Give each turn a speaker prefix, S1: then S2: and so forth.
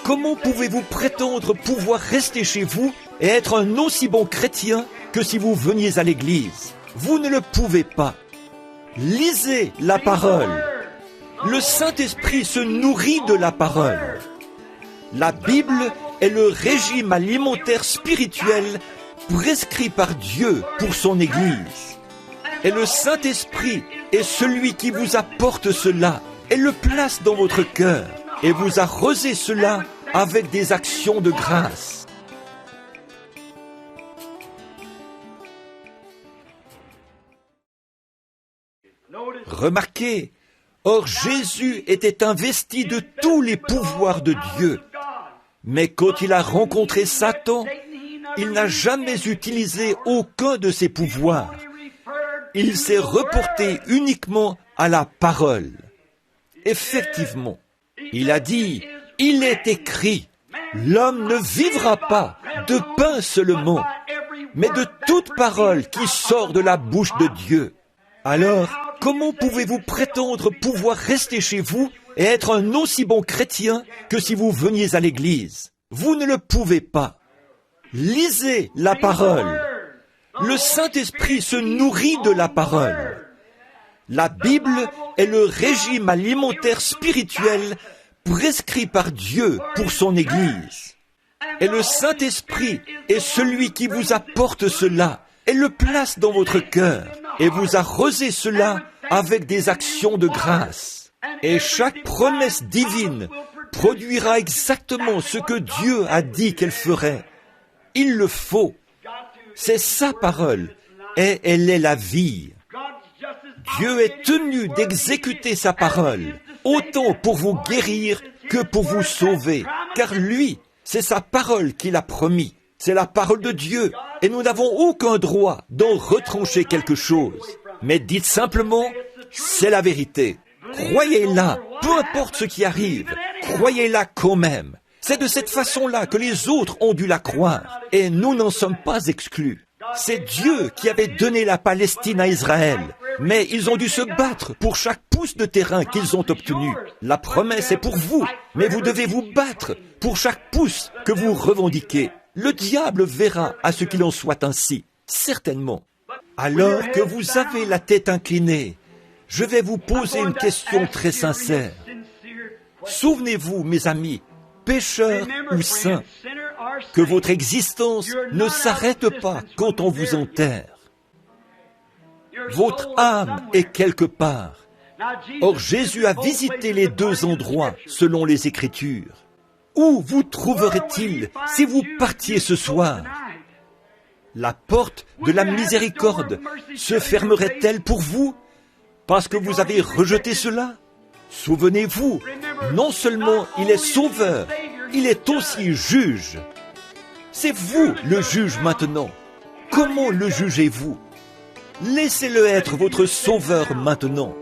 S1: comment pouvez-vous prétendre pouvoir rester chez vous et être un aussi bon chrétien que si vous veniez à l'église? Vous ne le pouvez pas. Lisez la parole. Le Saint-Esprit se nourrit de la parole. La Bible est le régime alimentaire spirituel prescrit par Dieu pour son Église. Et le Saint-Esprit est celui qui vous apporte cela et le place dans votre cœur et vous arrosez cela avec des actions de grâce. Remarquez, or Jésus était investi de tous les pouvoirs de Dieu. Mais quand il a rencontré Satan, il n'a jamais utilisé aucun de ses pouvoirs. Il s'est reporté uniquement à la parole. Effectivement, il a dit, « Il est écrit, l'homme ne vivra pas de pain seulement, mais de toute parole qui sort de la bouche de Dieu. » Alors, comment pouvez-vous prétendre pouvoir rester chez vous et être un aussi bon chrétien que si vous veniez à l'église? Vous ne le pouvez pas. Lisez la parole. Le Saint-Esprit se nourrit de la parole. La Bible est le régime alimentaire spirituel prescrit par Dieu pour son Église. Et le Saint-Esprit est celui qui vous apporte cela et le place dans votre cœur et vous arrosez cela avec des actions de grâce. Et chaque promesse divine produira exactement ce que Dieu a dit qu'elle ferait. Il le faut. C'est sa parole et elle est la vie. Dieu est tenu d'exécuter sa parole, autant pour vous guérir que pour vous sauver, car lui, c'est sa parole qu'il a promis. C'est la parole de Dieu, et nous n'avons aucun droit d'en retrancher quelque chose. Mais dites simplement, c'est la vérité. Croyez-la, peu importe ce qui arrive, croyez-la quand même. C'est de cette façon-là que les autres ont dû la croire, et nous n'en sommes pas exclus. C'est Dieu qui avait donné la Palestine à Israël, mais ils ont dû se battre pour chaque pouce de terrain qu'ils ont obtenu. La promesse est pour vous, mais vous devez vous battre pour chaque pouce que vous revendiquez. Le diable verra à ce qu'il en soit ainsi, certainement. Alors que vous avez la tête inclinée, je vais vous poser une question très sincère. Souvenez-vous, mes amis, pécheurs ou saints, que votre existence ne s'arrête pas quand on vous enterre. Votre âme est quelque part. Or, Jésus a visité les deux endroits selon les Écritures. Où vous trouverait-il si vous partiez ce soir? La porte de la miséricorde se fermerait-elle pour vous parce que vous avez rejeté cela? Souvenez-vous, non seulement il est sauveur, il est aussi juge. C'est vous le juge maintenant. Comment le jugez-vous? Laissez-le être votre sauveur maintenant.